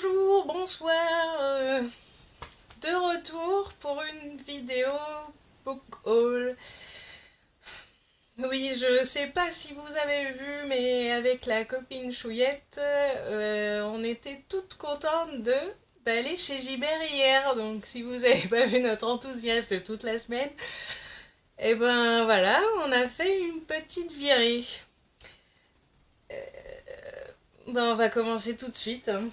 Bonjour, bonsoir, de retour pour une vidéo book haul. Oui, je sais pas si vous avez vu, mais avec la copine Chouillette, on était toutes contentes d'aller chez Gibert hier. Donc si vous avez pas vu notre enthousiasme toute la semaine, et ben voilà, on a fait une petite virée. Ben on va commencer tout de suite, hein.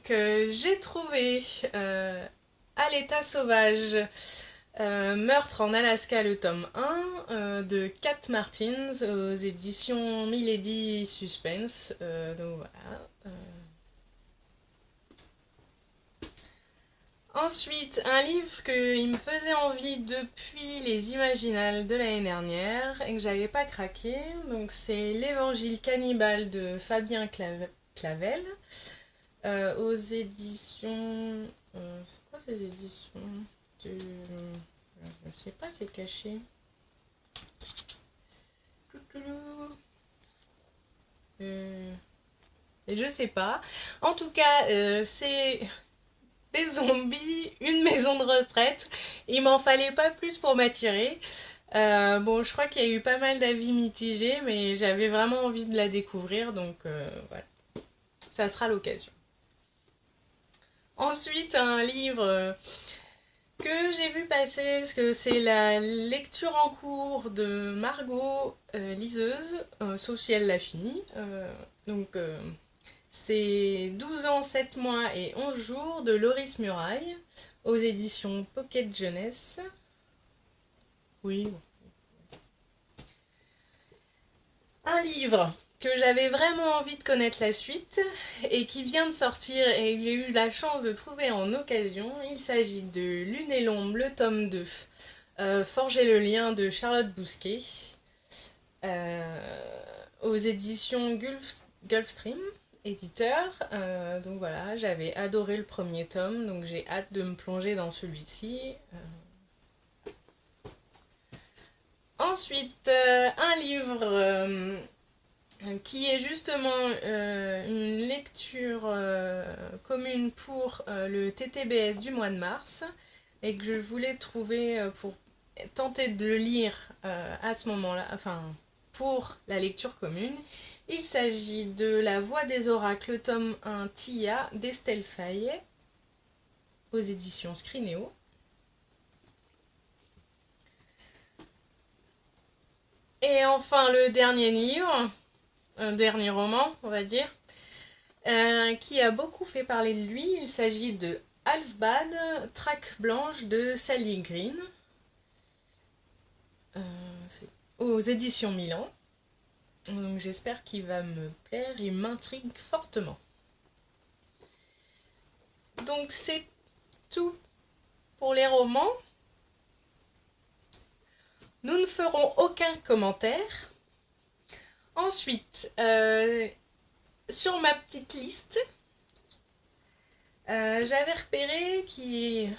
J'ai trouvé à l'état sauvage Meurtre en Alaska, le tome 1 de Kat Martins aux éditions Milady Suspense. Donc voilà. Ensuite, un livre qui me faisait envie depuis les Imaginales de l'année dernière et que j'avais pas craqué. Donc c'est L'Évangile cannibale de Fabien Clavel. Aux éditions. C'est quoi ces éditions de... Je sais pas, c'est caché. Et je sais pas. En tout cas, c'est des zombies, une maison de retraite. Il m'en fallait pas plus pour m'attirer. Bon, je crois qu'il y a eu pas mal d'avis mitigés, mais j'avais vraiment envie de la découvrir, donc voilà. Ça sera l'occasion. Ensuite, un livre que j'ai vu passer, parce que c'est la lecture en cours de Margot, liseuse, sauf si elle l'a fini. C'est 12 ans, 7 mois et 11 jours de Loris Muraille, aux éditions Pocket Jeunesse. Oui. Un livre que j'avais vraiment envie de connaître la suite et qui vient de sortir et que j'ai eu la chance de trouver en occasion. Il s'agit de Lune et l'ombre, le tome 2, Forger le lien de Charlotte Bousquet, aux éditions Gulfstream, éditeur. Donc voilà, j'avais adoré le premier tome, donc j'ai hâte de me plonger dans celui-ci. Ensuite, un livre qui est justement une lecture commune pour le TTBS du mois de mars et que je voulais trouver pour tenter de le lire à ce moment-là, enfin pour la lecture commune. Il s'agit de La Voix des oracles, tome 1 Tia d'Estelle Fayet aux éditions Scrinéo. Et enfin le dernier livre, un dernier roman, on va dire, qui a beaucoup fait parler de lui. Il s'agit de Half-Bad, Traque blanche de Sally Green, aux éditions Milan. Donc j'espère qu'il va me plaire, il m'intrigue fortement. Donc c'est tout pour les romans. Nous ne ferons aucun commentaire. Ensuite, sur ma petite liste, j'avais repéré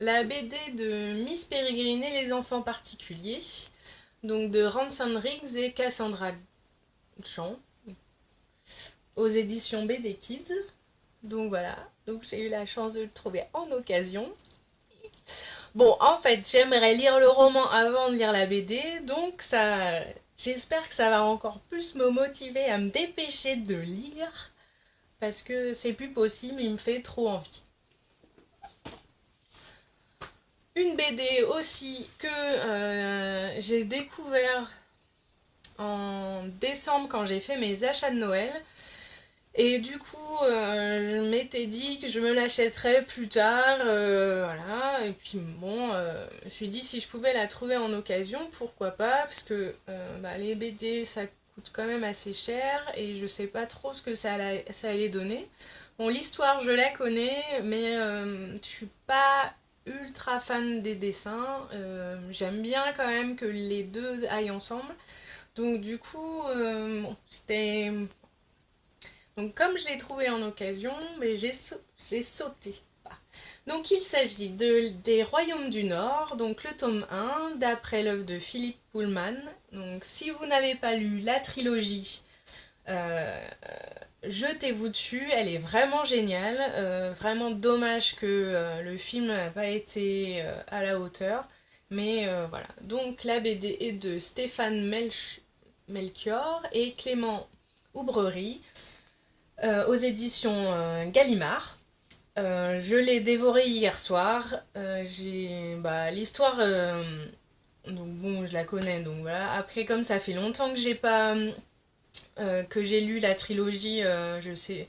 la BD de Miss Peregrine et les enfants particuliers, donc de Ranson Riggs et Cassandra Jean, aux éditions BD Kids. Donc voilà, donc j'ai eu la chance de le trouver en occasion. Bon, en fait, j'aimerais lire le roman avant de lire la BD, donc j'espère que ça va encore plus me motiver à me dépêcher de lire, parce que c'est plus possible, il me fait trop envie. Une BD aussi que j'ai découvert en décembre quand j'ai fait mes achats de Noël. Et du coup, je m'étais dit que je me l'achèterais plus tard, voilà. Et puis bon, je me suis dit si je pouvais la trouver en occasion, pourquoi pas, parce que les BD ça coûte quand même assez cher et je sais pas trop ce que ça allait donner. Bon, l'histoire je la connais, mais je suis pas ultra fan des dessins. J'aime bien quand même que les deux aillent ensemble. Donc du coup, bon, c'était... Donc comme je l'ai trouvé en occasion, mais j'ai sauté. Donc il s'agit des Royaumes du Nord, donc le tome 1, d'après l'œuvre de Philippe Pullman. Donc si vous n'avez pas lu la trilogie, jetez-vous dessus, elle est vraiment géniale. Vraiment dommage que le film n'a pas été à la hauteur. Mais voilà. Donc la BD est de Stéphane Melchior et Clément Oubrerie aux éditions Gallimard. Je l'ai dévoré hier soir. L'histoire, donc bon, je la connais, donc voilà. Après, comme ça fait longtemps que j'ai lu la trilogie, je sais.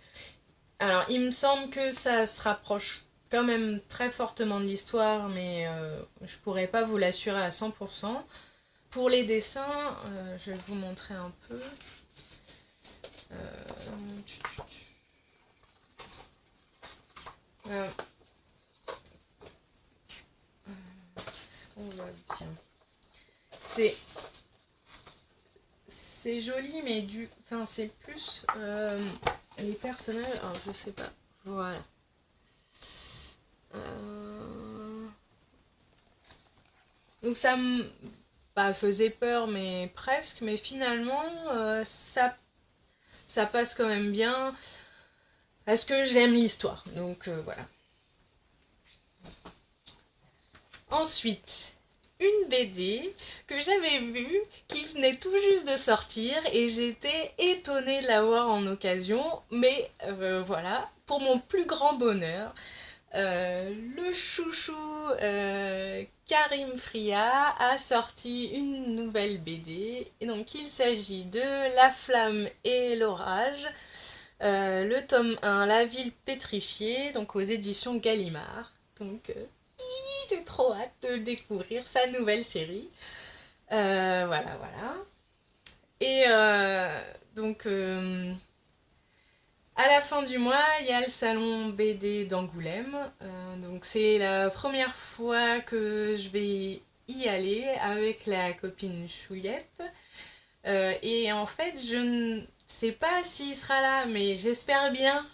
Alors, il me semble que ça se rapproche quand même très fortement de l'histoire, mais je pourrais pas vous l'assurer à 100%. Pour les dessins, je vais vous montrer un peu. Euh, euh, Est-ce qu'on voit bien? C'est joli, mais enfin, c'est plus les personnages. Alors, je sais pas. Voilà. Donc ça me faisait peur, mais presque. Mais finalement, ça passe quand même bien parce que j'aime l'histoire. Donc voilà. Ensuite, une BD que j'avais vue qui venait tout juste de sortir et j'étais étonnée de l'avoir en occasion. Mais voilà, pour mon plus grand bonheur, le chouchou Karim Fria a sorti une nouvelle BD. Et donc il s'agit de La Flamme et l'Orage, le tome 1, La Ville pétrifiée, donc aux éditions Gallimard. Donc j'ai trop hâte de découvrir sa nouvelle série. Voilà, voilà. Et donc à la fin du mois, il y a le salon BD d'Angoulême. Donc c'est la première fois que je vais y aller avec la copine Chouillette. Et en fait, je ne sais pas s'il sera là, mais j'espère bien.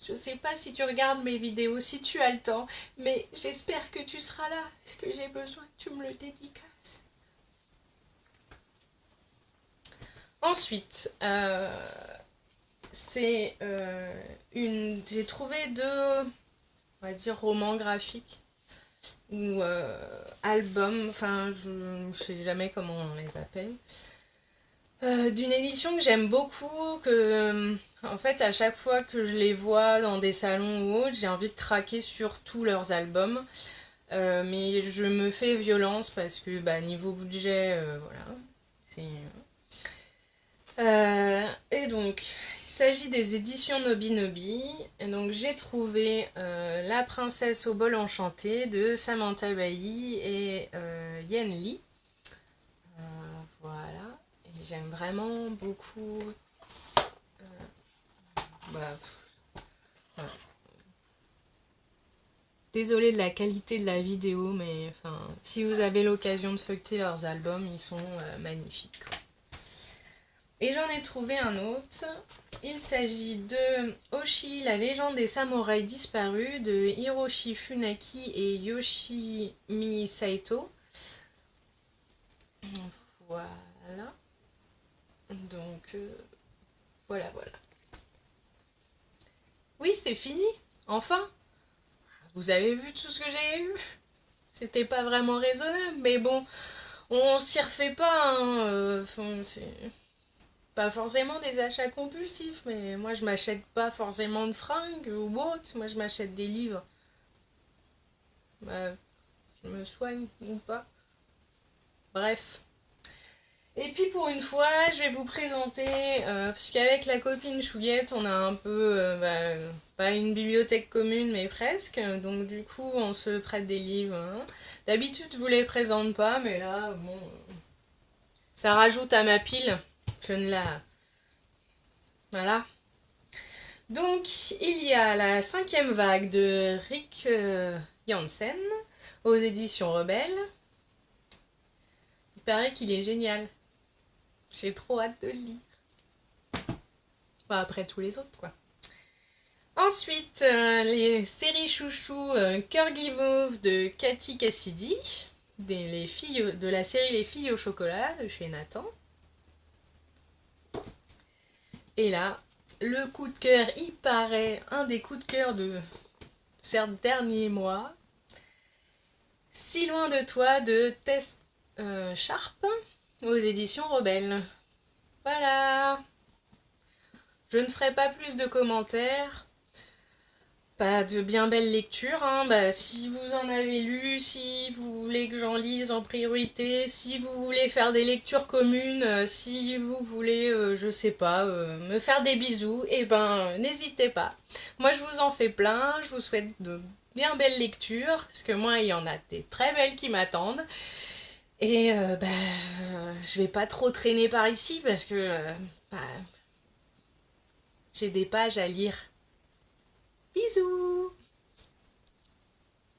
Je sais pas si tu regardes mes vidéos, si tu as le temps, mais j'espère que tu seras là, parce que j'ai besoin que tu me le dédicaces. Ensuite, j'ai trouvé deux, on va dire, romans graphiques ou albums, enfin je ne sais jamais comment on les appelle, d'une édition que j'aime beaucoup, que en fait à chaque fois que je les vois dans des salons ou autres, j'ai envie de craquer sur tous leurs albums. Mais je me fais violence parce que niveau budget, voilà. Et donc, il s'agit des éditions Nobi Nobi. Et donc, j'ai trouvé La princesse au bol enchanté de Samantha Bailly et Yen Lee. Voilà. Et j'aime vraiment beaucoup. Voilà. Désolée de la qualité de la vidéo, mais enfin, si vous avez l'occasion de feuilleter leurs albums, ils sont magnifiques. Et j'en ai trouvé un autre. Il s'agit de Oshi, la légende des samouraïs disparus de Hiroshi Funaki et Yoshimi Saito. Voilà. Donc, voilà. Oui, c'est fini. Enfin. Vous avez vu tout ce que j'ai eu? C'était pas vraiment raisonnable, mais bon, on s'y refait pas. Hein. C'est pas forcément des achats compulsifs, mais moi je m'achète pas forcément de fringues ou autre. Moi je m'achète des livres. Je me soigne ou pas. Bref. Et puis pour une fois, je vais vous présenter, parce qu'avec la copine Chouillette, on a un peu, pas une bibliothèque commune, mais presque. Donc du coup, on se prête des livres. Hein. D'habitude, je vous les présente pas, mais là, bon, ça rajoute à ma pile. Je ne la... Voilà. Donc, il y a la 5e vague de Rick Jansen aux éditions Rebelles. Il paraît qu'il est génial. J'ai trop hâte de le lire. Enfin, après tous les autres, quoi. Ensuite, les séries chouchous Cœur Guimauve de Cathy Cassidy, de la série Les filles au chocolat de chez Nathan. Et là, le coup de cœur, il paraît un des coups de cœur de ces derniers mois. Si loin de toi de Test Sharp aux éditions Rebelle. Voilà. Je ne ferai pas plus de commentaires. Pas de bien belles lectures, hein. Si vous en avez lu, si vous voulez que j'en lise en priorité, si vous voulez faire des lectures communes, si vous voulez, je sais pas, me faire des bisous, et n'hésitez pas. Moi je vous en fais plein, je vous souhaite de bien belles lectures, parce que moi il y en a des très belles qui m'attendent. Et je vais pas trop traîner par ici parce que j'ai des pages à lire. Bisous!